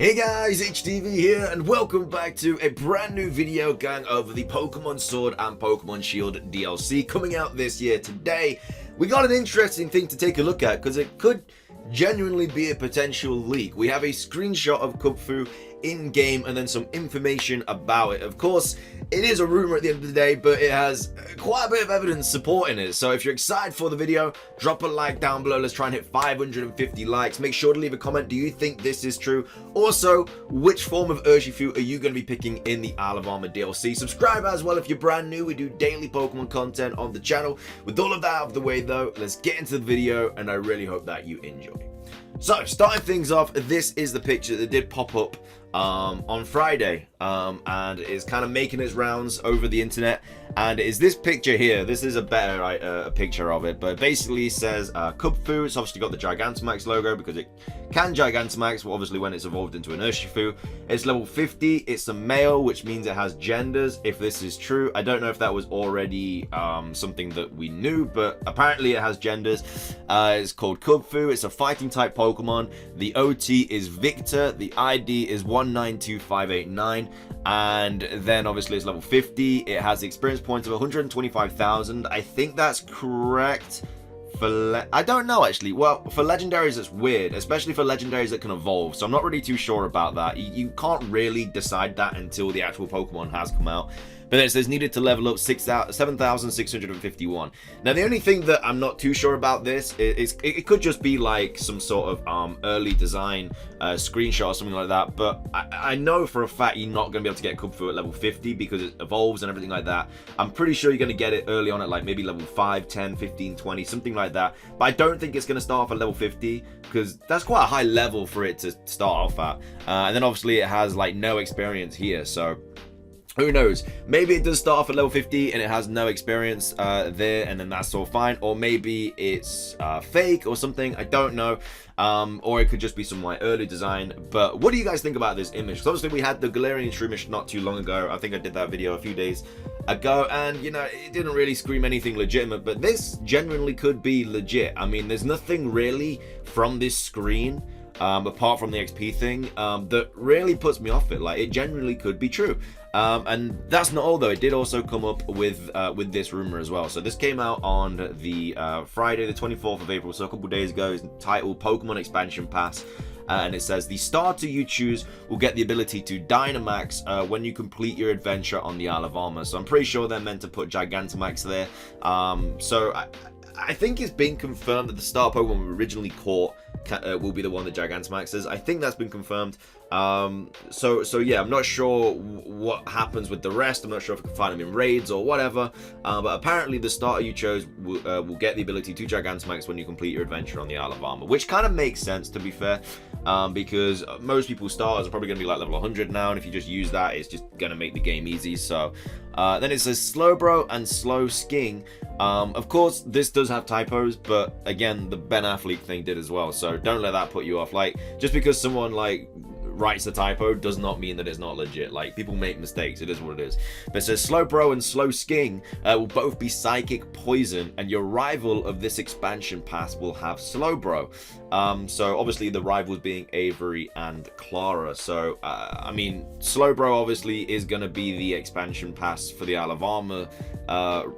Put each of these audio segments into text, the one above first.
Hey guys, HDvee here, and welcome back to a brand new video going over the Pokemon Sword and Pokemon Shield DLC coming out this year. Today, we got an interesting thing to take a look at because it could genuinely be a potential leak. We have a screenshot of Kubfu in-game and then some information about it. Of course, it is a rumor at the end of the day, but it has quite a bit of evidence supporting it. So if you're excited for the video, drop a like down below. Let's try and hit 550 likes. Make sure to leave a comment. Do you think this is true? Also, which form of Urshifu are you going to be picking in the Isle of Armor DLC? Subscribe as well if you're brand new. We do daily Pokemon content on the channel. With all of that out of the way though, let's get into the video, and I really hope that you enjoy. So, starting things off, this is the picture that did pop up on Friday, and is kind of making its rounds over the internet, and is this picture here. This is a better picture of it, but it basically says Kubfu. It's obviously got the Gigantamax logo because it can Gigantamax, well, obviously when it's evolved into an Urshifu. It's level 50, it's a male, which means it has genders, if this is true. I don't know if that was already something that we knew, but apparently it has genders. It's called Kubfu, it's a fighting type Pokemon. The OT is Victor, the ID is 192589, and then obviously it's level 50. It has the experience points of 125,000. I think that's correct. I don't know actually. Well, for legendaries it's weird, especially for legendaries that can evolve, so I'm not really too sure about that. You can't really decide that until the actual Pokemon has come out. But then it says needed to level up 7,651. Now the only thing that I'm not too sure about this is it could just be like some sort of early design screenshot or something like that. But I know for a fact you're not going to be able to get Kubfu at level 50 because it evolves and everything like that. I'm pretty sure you're going to get it early on at like maybe level 5, 10, 15, 20, something like that. But I don't think it's going to start off at level 50 because that's quite a high level for it to start off at. And then obviously it has like no experience here, so who knows? Maybe it does start off at level 50 and it has no experience there, and then that's all fine. Or maybe it's fake or something. I don't know. Or it could just be some like early design. But what do you guys think about this image? Because obviously we had the Galarian Shroomish not too long ago. I think I did that video a few days ago, and you know, it didn't really scream anything legitimate, but this genuinely could be legit. I mean, there's nothing really from this screen apart from the XP thing that really puts me off it. Like, it genuinely could be true. And that's not all though. It did also come up with this rumor as well. So this came out on the Friday the 24th of April, so a couple days ago. It's titled Pokemon Expansion Pass. And it says the starter you choose will get the ability to Dynamax when you complete your adventure on the Isle of Armor. So I'm pretty sure they're meant to put Gigantamax there. So I think it's been confirmed that the star Pokemon we originally caught will be the one that Gigantamax is. I think that's been confirmed. So yeah, I'm not sure what happens with the rest. I'm not sure if I can find them in raids or whatever. But apparently the starter you chose will get the ability to Gigantamax when you complete your adventure on the Isle of Armor, which kind of makes sense, to be fair. Because most people's starters are probably going to be like level 100 now, and if you just use that, it's just going to make the game easy. So then it says Slowbro and Slow Sking. Of course, this does have typos, but again, the Ben Affleck thing did as well, so don't let that put you off. Like, just because someone like writes a typo does not mean that it's not legit. Like, people make mistakes, it is what it is. But it says Slowbro and Slow Sking will both be Psychic Poison, and your rival of this expansion pass will have Slowbro. So obviously the rivals being Avery and Clara. So I mean, Slowbro obviously is going to be the expansion pass for the Isle of Armor,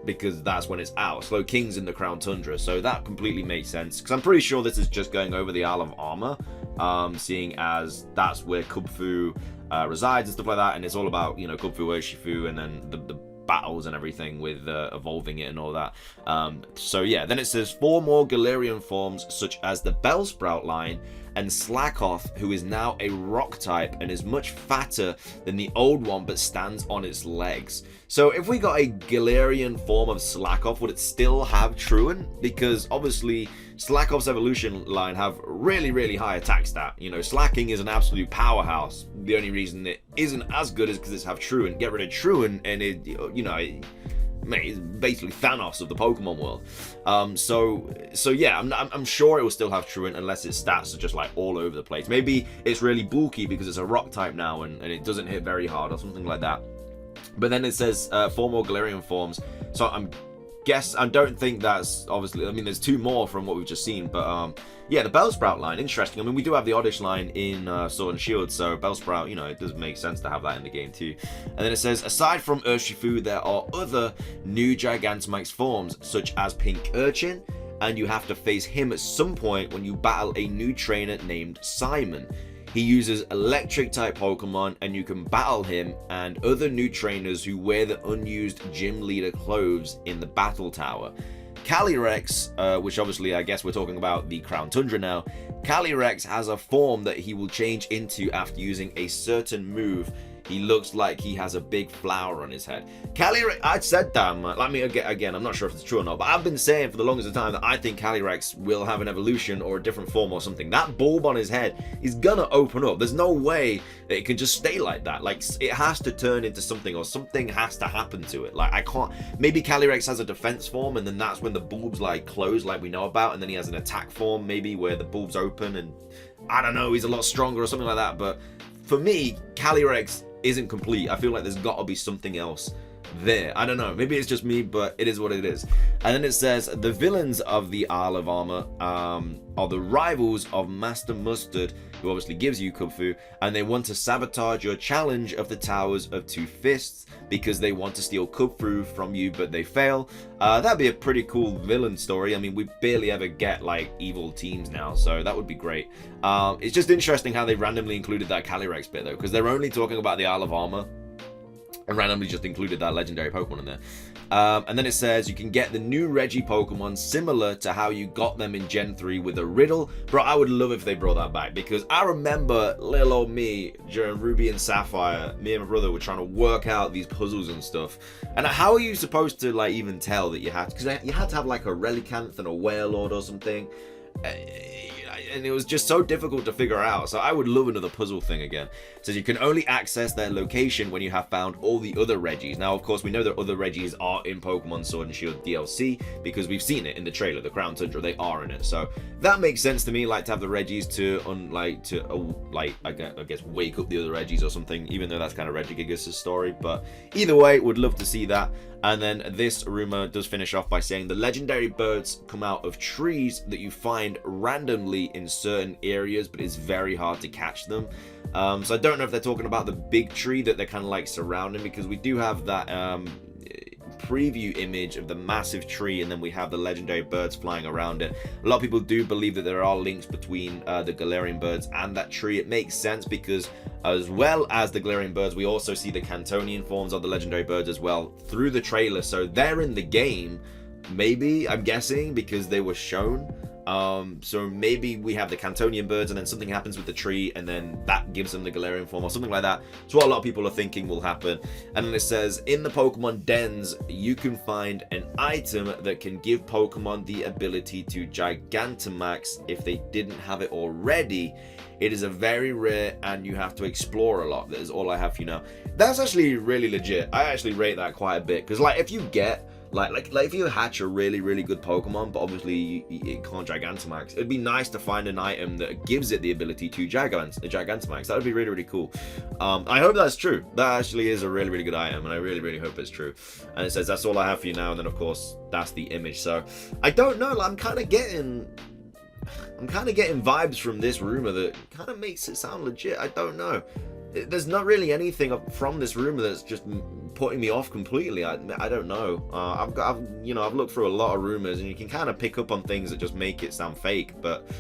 because that's when it's out. Slow King's in the Crown Tundra, so that completely makes sense, because I'm pretty sure this is just going over the Isle of Armor, seeing as that's where Kubfu resides and stuff like that, and it's all about, you know, Kubfu, Urshifu, and then the battles and everything with evolving it and all that. So yeah, then it says 4 more Galarian forms, such as the Bellsprout line and Slackoth, who is now a rock type and is much fatter than the old one but stands on its legs. So if we got a Galarian form of Slackoth, would it still have Truant? Because obviously Slackoth's evolution line have really high attack stat. You know, Slacking is an absolute powerhouse. The only reason it isn't as good is because it's have Truant. Get rid of Truant and it, you know, it's basically Thanos of the Pokemon world. So yeah, I'm sure it will still have Truant unless its stats are just like all over the place. Maybe it's really bulky because it's a rock type now and it doesn't hit very hard or something like that. But then it says 4 more Galarian forms. So I'm guess I don't think that's obviously. I mean, there's 2 more from what we've just seen, but yeah, the Bellsprout line, interesting. I mean, we do have the Oddish line in Sword and Shield, so Bellsprout, you know, it does make sense to have that in the game too. And then it says, aside from Urshifu, there are other new Gigantamax forms, such as Pink Urchin, and you have to face him at some point when you battle a new trainer named Simon. He uses electric type Pokemon, and you can battle him and other new trainers who wear the unused gym leader clothes in the battle tower. Calyrex, which obviously I guess we're talking about the Crown Tundra now, Calyrex has a form that he will change into after using a certain move. He looks like he has a big flower on his head. Calyrex, I said that, man. Like, again, I'm not sure if it's true or not, but I've been saying for the longest time that I think Calyrex will have an evolution or a different form or something. That bulb on his head is gonna open up. There's no way that it can just stay like that. Like, it has to turn into something, or something has to happen to it. Like, I can't. Maybe Calyrex has a defense form, and then that's when the bulbs like close, like we know about, and then he has an attack form, maybe where the bulbs open, and I don't know, he's a lot stronger or something like that. But for me, Calyrex isn't complete. I feel like there's got to be something else there. I don't know, maybe it's just me, but it is what it is. And then it says, the villains of the Isle of Armor are the rivals of Master Mustard, who obviously gives you Kubfu, and they want to sabotage your challenge of the Towers of Two Fists because they want to steal Kubfu from you, but they fail. That'd be a pretty cool villain story. I mean, we barely ever get like evil teams now, so that would be great. It's just interesting how they randomly included that Calyrex bit though, because they're only talking about the Isle of Armor and randomly just included that legendary Pokemon in there. And then it says you can get the new Reggie Pokemon similar to how you got them in Gen 3 with a riddle. Bro, I would love if they brought that back, because I remember little old me during Ruby and Sapphire, me and my brother were trying to work out these puzzles and stuff. And how are you supposed to like even tell that you had to, because you had to have like a Relicanth and a Wailord or something. And it was just so difficult to figure out. So I would love another puzzle thing again. It says you can only access their location when you have found all the other Reggies. Now, of course, we know that other Reggies are in Pokemon Sword and Shield DLC because we've seen it in the trailer, the Crown Tundra. They are in it, so that makes sense to me. Like to have the Reggies I guess wake up the other Reggies or something. Even though that's kind of Regigigas' story, but either way, would love to see that. And then this rumor does finish off by saying the legendary birds come out of trees that you find randomly in certain areas, but it's very hard to catch them. So I don't know if they're talking about the big tree that they're kind of like surrounding, because we do have that preview image of the massive tree, and then we have the legendary birds flying around it. A lot of people do believe that there are links between the Galarian birds and that tree. It makes sense because as well as the Galarian birds, we also see the Cantonian forms of the legendary birds as well through the trailer, so they're in the game, maybe, I'm guessing, because they were shown. So maybe we have the Cantonian birds and then something happens with the tree and then that gives them the Galarian form or something like that. It's what a lot of people are thinking will happen. And then it says, in the Pokemon dens, you can find an item that can give Pokemon the ability to Gigantamax if they didn't have it already. It is a very rare and you have to explore a lot. That is all I have for you now. That's actually really legit. I actually rate that quite a bit, because like if you get like if you hatch a really good Pokemon, but obviously it can't Gigantamax, it'd be nice to find an item that gives it the ability to Gigantamax. That would be really cool. I hope that's true. That actually is a really good item, and I really hope it's true. And it says that's all I have for you now, and then of course that's the image. So I don't know, I'm kind of getting vibes from this rumor that kind of makes it sound legit. I don't know. There's not really anything from this rumor that's just putting me off completely. I don't know. I've looked through a lot of rumors, and you can kind of pick up on things that just make it sound fake, but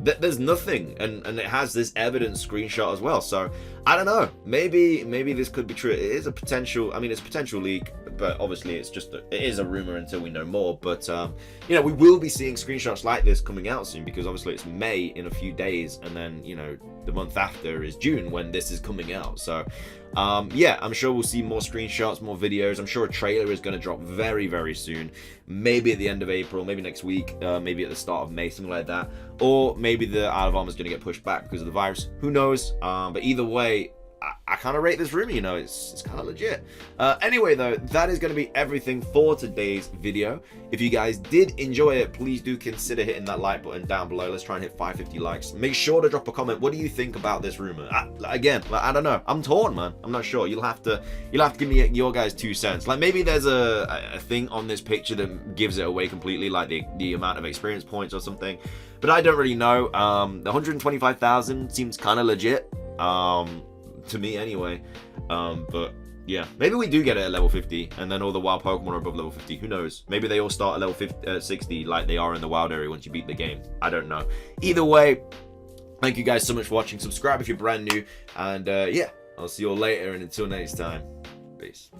there's nothing, and it has this evidence screenshot as well. So I don't know. Maybe this could be true. It is a potential. I mean, it's a potential leak, but obviously it is a rumor until we know more. But we will be seeing screenshots like this coming out soon, because obviously it's May in a few days, and then the month after is June when this is coming out. So I'm sure we'll see more screenshots, more videos. I'm sure a trailer is going to drop very soon, maybe at the end of April, maybe next week, maybe at the start of May, something like that. Or maybe the Isle of Armor is going to get pushed back because of the virus, who knows. But either way, I kind of rate this room, you know, it's kind of legit. Anyway, though, that is going to be everything for today's video. If you guys did enjoy it, please do consider hitting that like button down below. Let's try and hit 550 likes. Make sure to drop a comment. What do you think about this rumor? Again, I don't know. I'm torn, man. I'm not sure. You'll have to give me your guys' 2 cents. Like, maybe there's a thing on this picture that gives it away completely, like the amount of experience points or something. But I don't really know. The 125,000 seems kind of legit. To me anyway. But yeah, maybe we do get it at level 50 and then all the wild Pokemon are above level 50. Who knows? Maybe they all start at level 60 like they are in the wild area once you beat the game. I don't know. Either way, thank you guys so much for watching. Subscribe if you're brand new, and yeah, I'll see you all later, and until next time, peace.